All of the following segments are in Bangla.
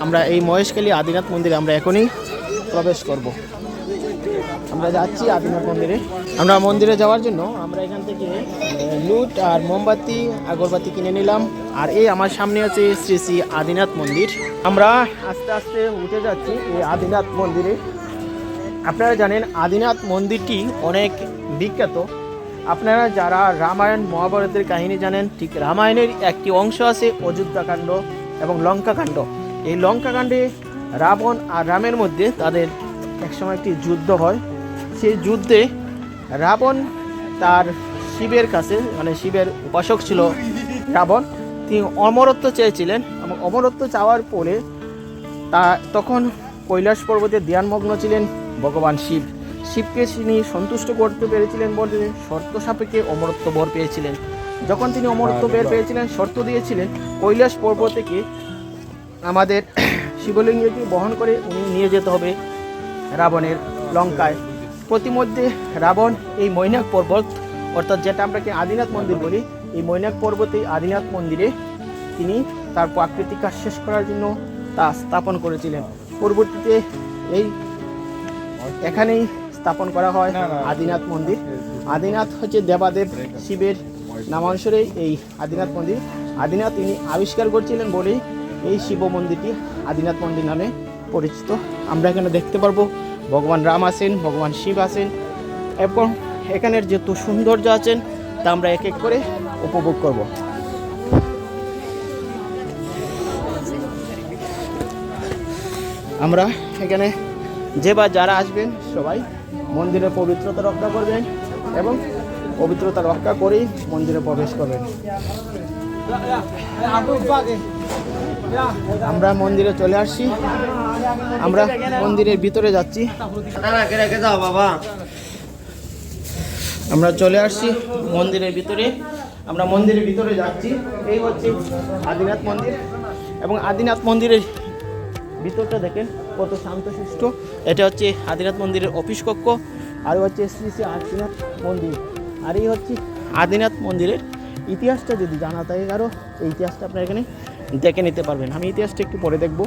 আমরা এই মহেশখালী আদিনাথ মন্দিরে আমরা এখনই প্রবেশ করব। আমরা যাচ্ছি আদিনাথ মন্দিরে। আমরা মন্দিরে যাওয়ার জন্য আমরা এখান থেকে লুট আর মোমবাতি আগরবাতি কিনে নিলাম। আর এই আমার সামনে আছে শ্রী শ্রী আদিনাথ মন্দির। আমরা আস্তে আস্তে উঠে যাচ্ছি এই আদিনাথ মন্দিরে। আপনারা জানেন আদিনাথ মন্দিরটি অনেক বিখ্যাত। আপনারা যারা রামায়ণ মহাভারতের কাহিনী জানেন, ঠিক রামায়ণের একটি অংশ আছে অযোধ্যাকাণ্ড এবং লঙ্কাকাণ্ড। এই লঙ্কাকাণ্ডে রাবণ আর রামের মধ্যে তাদের একসময় একটি যুদ্ধ হয়। সেই যুদ্ধে রাবণ তার শিবের কাছে, মানে শিবের উপাসক ছিল রাবণ, তিনি অমরত্ব চেয়েছিলেন এবং অমরত্ব চাওয়ার পরে তখন কৈলাস পর্বতে ধ্যানমগ্ন ছিলেন ভগবান শিব। শিবকে তিনি সন্তুষ্ট করতে পেরেছিলেন বলে শর্ত সাপেক্ষে অমরত্ব বর পেয়েছিলেন। যখন তিনি অমরত্ব বের পেয়েছিলেন, শর্ত দিয়েছিলেন কৈলাস পর্বত থেকে আমাদের শিবলিঙ্গকে বহন করে উনি নিয়ে যেতে হবে রাবণের লঙ্কায়। প্রতিমধ্যে রাবণ এই মৈনাক পর্বত, অর্থাৎ যেটা আমরা আদিনাথ মন্দির বলি, এই মৈনাক পর্বতে আদিনাথ মন্দিরে তিনি তার প্রাকৃতিক কাজ শেষ করার জন্য তা স্থাপন করেছিলেন। পরবর্তীতে এখানেই স্থাপন করা হয় আদিনাথ মন্দির। আদিনাথ হচ্ছে দেবাদেব শিবের নামানুসারে এই আদিনাথ মন্দির। আদিনাথ তিনি আবিষ্কার করছিলেন বলেই এই শিব মন্দিরটি আদিনাথ মন্দির নামে পরিচিত। আমরা এখানে দেখতে পারবো ভগবান রাম আছেন, ভগবান শিব আছেন এবং এখানের যত সৌন্দর্য আছেন তা আমরা এক এক করে উপভোগ করব। আমরা এখানে যারা আসবেন সবাই মন্দিরের পবিত্রতা রক্ষা করবেন এবং পবিত্রতা রক্ষা করেই মন্দিরে প্রবেশ করবেন। আমরা মন্দিরে চলে আসছি, আমরা মন্দিরের ভিতরে যাচ্ছি। আমরা চলে আসছি মন্দিরের ভিতরে, আমরা মন্দিরের ভিতরে যাচ্ছি। এই হচ্ছে আদিনাথ মন্দির এবং আদিনাথ মন্দিরের ভিতরটা দেখেন কত শান্তশিষ্ট। এটা হচ্ছে আদিনাথ মন্দিরের অফিস কক্ষ, আর হচ্ছে শ্রী শ্রী আদিনাথ মন্দির। আর এই হচ্ছে আদিনাথ মন্দিরের ইতিহাসটা যদি জানা থাকে কারো, এই ইতিহাসটা আপনারা এখানে দেখে নিতে পারবেন। আমি ইতিহাসটা একটু পরে দেখব,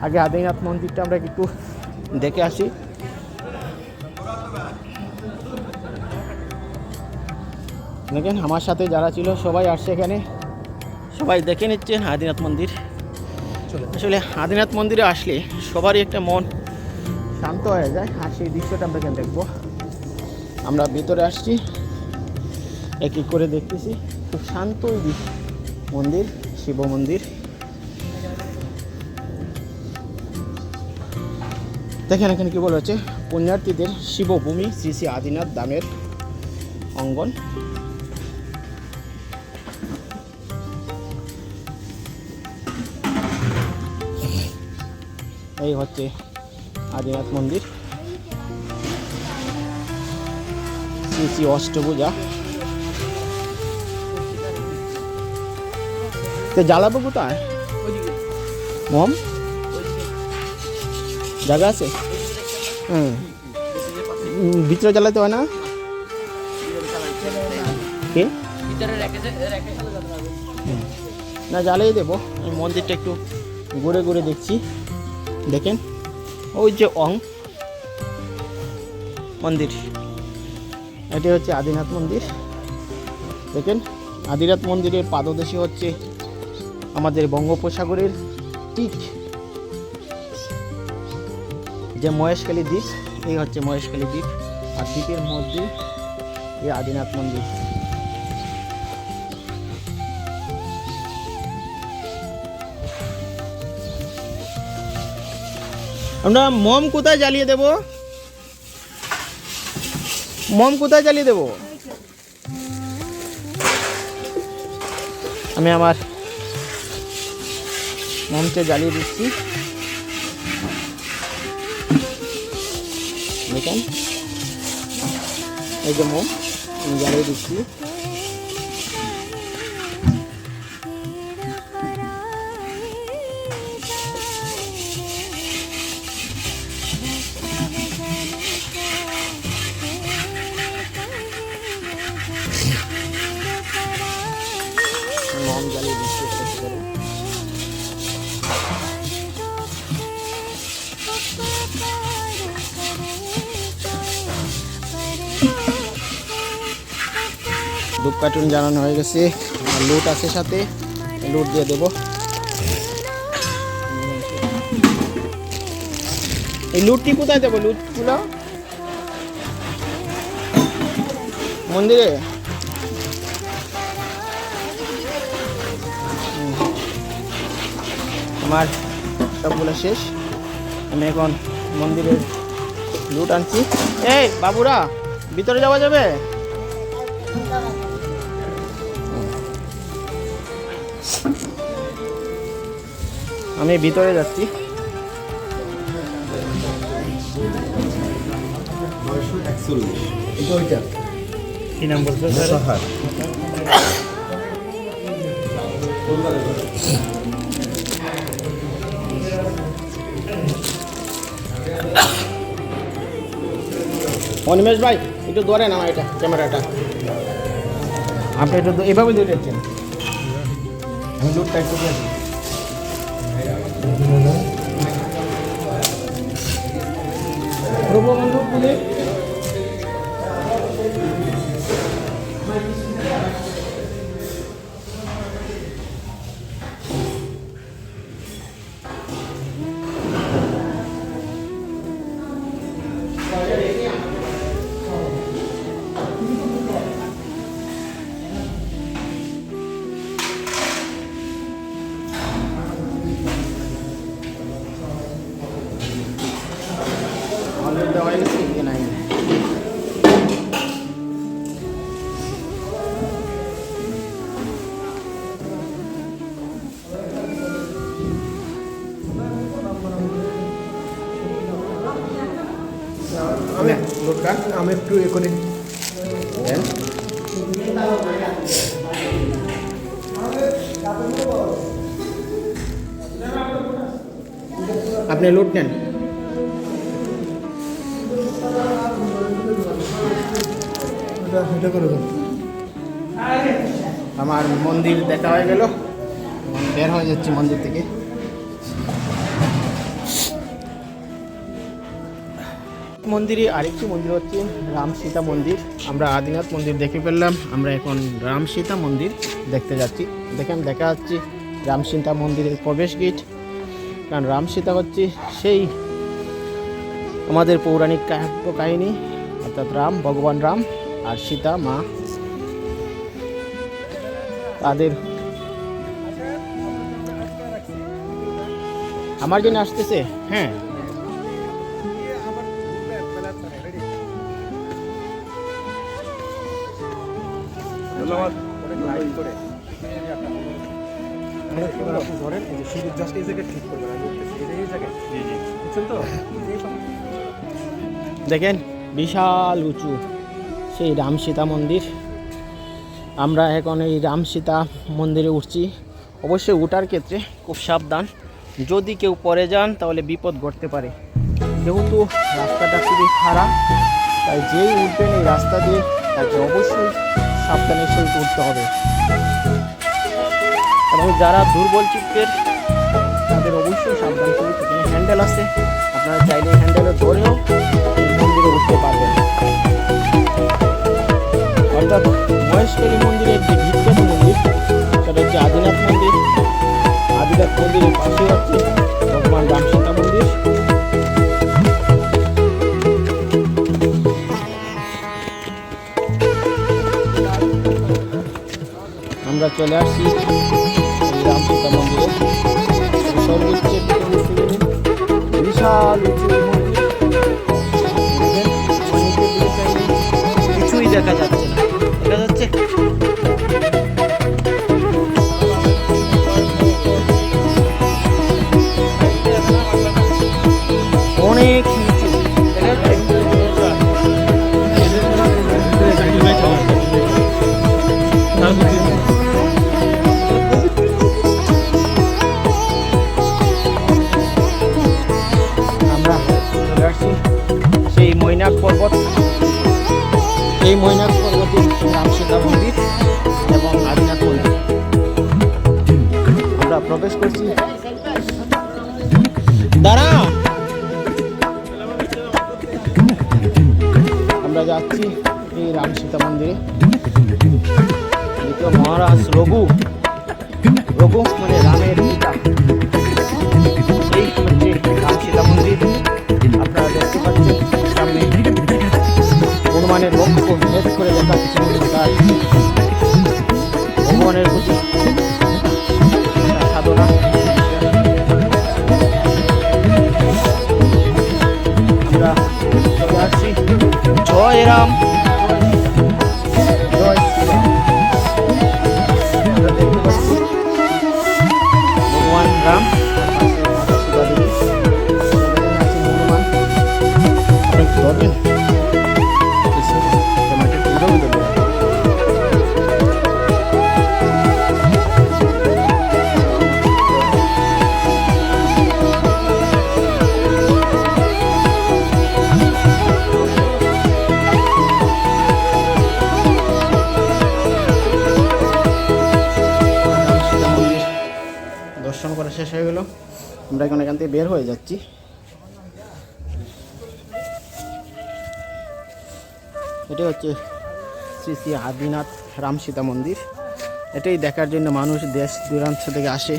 আগে আদিনাথ মন্দিরটা আমরা একটু দেখে আসি। দেখেন আমার সাথে যারা ছিল সবাই আসছে এখানে, সবাই দেখে নিচ্ছেন আদিনাথ মন্দির। আসলে আদিনাথ মন্দিরে আসলে সবারই একটা মন শান্ত হয়ে যায়, আর সেই দৃশ্যটা আমরা এখানে দেখবো। আমরা ভিতরে আসছি, এক এক করে দেখতেছি। খুব শান্ত মন্দির, শিব মন্দির। দেখেন এখানে কি বলা হচ্ছে, পুণ্যার্থীদের শিবভূমি শ্রী শ্রী আদিনাথ ধামের অঙ্গন। এই হচ্ছে আদিনাথ মন্দির, শ্রী শ্রী অষ্টভুজা। তো জ্বালাবো কোথায়? মম জায়গা আছে? ভিতরে জ্বালাতে হয় না? না জ্বালিয়ে দেবো। আমি মন্দিরটা একটু ঘুরে ঘুরে দেখছি। দেখেন ওই যে মন্দির, এটি হচ্ছে আদিনাথ মন্দির। দেখেন আদিনাথ মন্দিরের পাদদেশে হচ্ছে আমাদের বঙ্গোপসাগরের ঠিক যে মহেশখালী দ্বীপ, এই হচ্ছে মহেশখালী দ্বীপ। আর দ্বীপের মধ্যে এই আদিনাথ মন্দির। আমরা মম কোথায় জ্বালিয়ে দেব? মম কোথায় জ্বালিয়ে দেব? আমি আমার মমকে জ্বালিয়ে দিচ্ছি। দেখেন এই যে মম আমি জ্বালিয়ে দিচ্ছি। মম জ্বালিয়ে দিচ্ছি একটু করে। ধূপ কার্টুন জ্বালানো হয়ে গেছে, আর লুট আছে সাথে, লুট দিয়ে দেব। এই লুটটি কোথায় দেবো? লুটগুলো মন্দিরে। আমার সবগুলো শেষ, আমি এখন মন্দিরের লুট আনছি। এই বাবুরা, ভিতরে যাওয়া যাবে? আমি ভিতরে যাচ্ছি। কি নাম বলছো স্যার? অনিমেষ ভাই একটু ধরেন আমার এটা ক্যামেরাটা, আপনি একটু এভাবে ধরেছেন। আমি লুটটা একটু বন্ধু পুলে দেওয়া হয়ে গেছে কি নাই? আমি একটু এখানে আপনি লুট নেন। আমার মন্দির দেখা হয়ে গেল, বের হয়ে যাচ্ছি মন্দির থেকে। মন্দিরে আরেকটি মন্দির হচ্ছে রাম সীতা মন্দির। আমরা আদিনাথ মন্দির দেখে ফেললাম, আমরা এখন রাম সীতা মন্দির দেখতে যাচ্ছি। দেখেন দেখা যাচ্ছে রাম সীতা মন্দিরের প্রবেশ গেট। কারণ রাম সীতা হচ্ছে সেই আমাদের পৌরাণিক কাহিনী, অর্থাৎ রাম ভগবান রাম আর সীতা মা, তাদের আমার জন্য আসতেছে। হ্যাঁ দেখেন বিশাল উঁচু সেই রাম সীতা মন্দির। আমরা এখন এই রাম সীতা মন্দিরে উঠছি। অবশ্যই উঠার ক্ষেত্রে খুব সাবধান, যদি কেউ পড়ে যান তাহলে বিপদ ঘটতে পারে। যেহেতু রাস্তাটা খুবই খারাপ, তাই যেই উঠবেন এই রাস্তা দিয়ে তাকে অবশ্যই সাবধানের সহিত উঠতে হবে। এবং যারা দুর্বল চিত্তের তাদের অবশ্যই সাবধান সহিত, এখানে হ্যান্ডেল আছে, আপনারা চাইলে হ্যান্ডেলে ধরেও মন্দিরে উঠতে পারবেন। অর্থাৎ মহেশকালী মন্দিরের যে বিখ্যাত মন্দির সেটা হচ্ছে আদিনাথ মন্দির। আদিনাথ মন্দিরের পাশে হচ্ছে ভগবান রাম সীতা মন্দির। আমরা চলে আসছি রাম সীতা মন্দিরে। সর্বোচ্চ বিশাল উঁচু মন্দির, কিছুই দেখা যাচ্ছে না। দেখা যাচ্ছে অনেক নিচু। আমরা চলে আসছি সেই মৈনাক পর্বত। এই মৈনাক পর্বতে রাম সীতা মন্দির এবং আদিনাথ মন্দির। আমরা প্রবেশ করছি। দাঁড়া, আমরা যাচ্ছি এই রাম সীতা মন্দিরে। তো মহারাজ রঘু, রঘু মানে রামের পিতা। এই হচ্ছে রাম সীতা মন্দির। আপনারা দেখতে পাচ্ছেন সামনে হনুমানের লক্ষ্য ভেদ করে দেখাচ্ছে তার ভগবানের প্রতি সাধনা। আমরা চলে আসছি। জয় রাম, জয় শ্রীরাম। আমরা দেখতে পাচ্ছি ভগবান রাম, মাতা সীতা দেবী, হনুমান। আপনি একটু ধরবেন টমেটোর পুরো ধরবেন। দর্শন করা শেষ হয়ে গেল। আমরা এখন এখান থেকে বের হয়ে যাচ্ছি। এটা হচ্ছে শ্রী শ্রী আদিনাথ রাম সীতা মন্দির। এটাই দেখার জন্য মানুষ দেশ দূরান্ত থেকে আসে।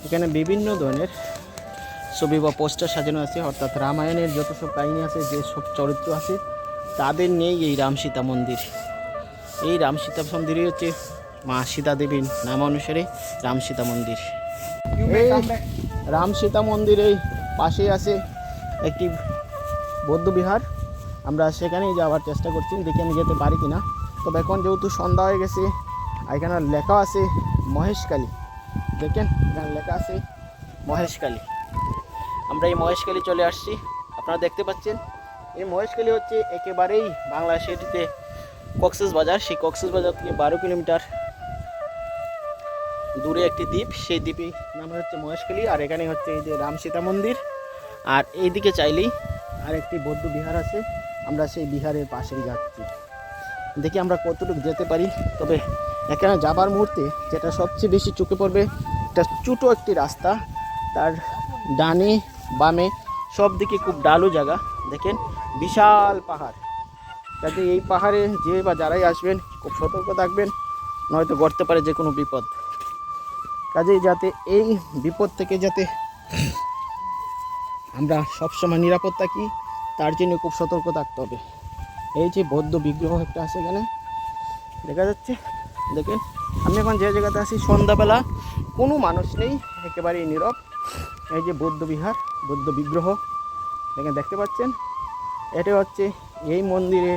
এখানে বিভিন্ন ধরনের ছবি বা পোস্টার সাজানো আছে, অর্থাৎ রামায়ণের যত সব কাহিনী আছে, যে সব চরিত্র আছে তাদের নিয়েই এই রাম সীতা মন্দির। এই রাম সীতা মন্দিরই হচ্ছে মা সীতা দেবীর নাম অনুসারে রাম সীতা মন্দির। এই রাম সীতা মন্দিরের পাশেই আছে একটি বৌদ্ধ বিহার। আমরা সেখানেই যাওয়ার চেষ্টা করছি, দেখি আমি যেতে পারি কিনা। তবে এখন যেহেতু সন্ধ্যা হয়ে গেছে, এখানে লেখা আছে মহেশকালী। দেখেন এখানে লেখা আছে মহেশকালী। আমরা এই মহেশকালী চলে আসছি। আপনারা দেখতে পাচ্ছেন এই মহেশকালী হচ্ছে একেবারেই বাংলাদেশের যে কক্সবাজার, সেই কক্সবাজার থেকে 12 কিলোমিটার দূরে একটি দ্বীপ। সেই দ্বীপের নাম হচ্ছে মহেশখালী। আর এখানে হচ্ছে এই যে রাম সীতা মন্দির। আর এইদিকে চাইলেই আর একটি বৌদ্ধ বিহার আছে। আমরা সেই বিহারের পাশেই যাচ্ছি, দেখি আমরা কতটুকু যেতে পারি। তবে এখানে যাবার মুহূর্তে যেটা সবচেয়ে বেশি চোখে পড়বে, একটা ছোটো একটি রাস্তা, তার ডানে বামে সব দিকে খুব ডালু জায়গা। দেখেন বিশাল পাহাড়। যাতে এই পাহাড়ে যে বা যারাই আসবেন খুব সতর্ক থাকবেন, নয়তো ঘটতে পারে যে কোনো বিপদ। কাজেই যাতে এই বিপদ থেকে যাতে আমরা সবসময় নিরাপদ থাকি, তার জন্য খুব সতর্ক থাকতে হবে। এই যে বৌদ্ধ বিগ্রহ একটা আছে এখানে দেখা যাচ্ছে। দেখেন আমি এখন যে জায়গাতে আছি, সন্ধ্যাবেলা, কোনো মানুষ নেই, একেবারেই নীরব। এই যে বৌদ্ধ বিহার, বৌদ্ধ বিগ্রহ এখানে দেখতে পাচ্ছেন। এটাই হচ্ছে এই মন্দিরে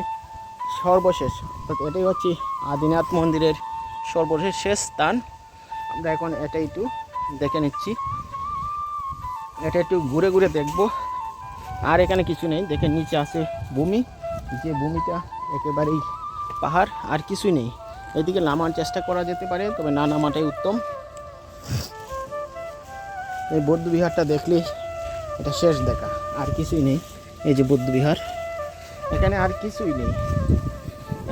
সর্বশেষ, এটাই হচ্ছে আদিনাথ মন্দিরের সর্বশেষ স্থান। আমরা এখন এটা একটু দেখে নিচ্ছি, এটা একটু ঘুরে ঘুরে দেখব। আর এখানে কিছু নেই, দেখে নিচে আছে ভূমি, যে ভূমিটা একেবারেই পাহাড়, আর কিছুই নেই। এদিকে নামার চেষ্টা করা যেতে পারে, তবে না নামাটাই উত্তম। এই বৌদ্ধ বিহারটা দেখলেই এটা শেষ দেখা, আর কিছুই নেই। এই যে বৌদ্ধ বিহার, এখানে আর কিছুই নেই।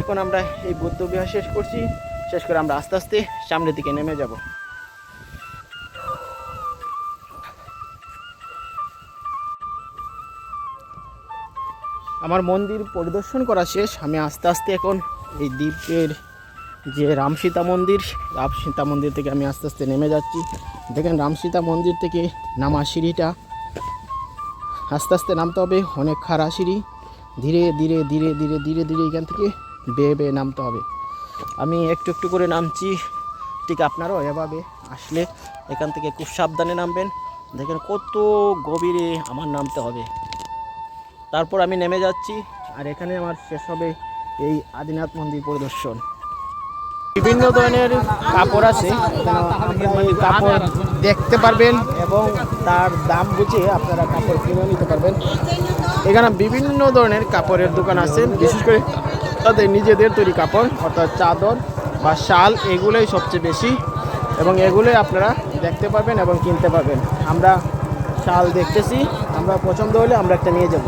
এখন আমরা এই বৌদ্ধ বিহার শেষ করছি, শেষ করে আমরা আস্তে আস্তে সামনের দিকে নেমে যাব। আমার মন্দির পরিদর্শন করা শেষ। আমি আস্তে আস্তে এখন এই দ্বীপের যে রাম সীতা মন্দির, রাম সীতা মন্দির থেকে আমি আস্তে আস্তে নেমে যাচ্ছি। দেখেন রাম সীতা মন্দির থেকে নামা সিঁড়িটা, আস্তে আস্তে নামতে হবে, অনেক খাড়া সিঁড়ি। ধীরে ধীরে ধীরে ধীরে ধীরে ধীরে এখান থেকে বেয়ে বেয়ে নামতে হবে। আমি একটু একটু করে নামছি, ঠিক আপনারাও এভাবে আসলে এখান থেকে খুব সাবধানে নামবেন। দেখেন কত গভীরে আমার নামতে হবে। তারপর আমি নেমে যাচ্ছি, আর এখানে আমার শেষ হবে এই আদিনাথ মন্দির পরিদর্শন। বিভিন্ন ধরনের কাপড় আছে, কাপড় দেখতে পারবেন এবং তার দাম বুঝে আপনারা কাপড় কিনে নিতে পারবেন। এখানে বিভিন্ন ধরনের কাপড়ের দোকান আছে, বিশেষ করে তাদের নিজেদের তৈরি কাপড়, অর্থাৎ চাদর বা শাল, এগুলোই সবচেয়ে বেশি, এবং এগুলোই আপনারা দেখতে পাবেন এবং কিনতে পারবেন। আমরা শাল দেখতেছি, আমরা পছন্দ হলে আমরা একটা নিয়ে যাব।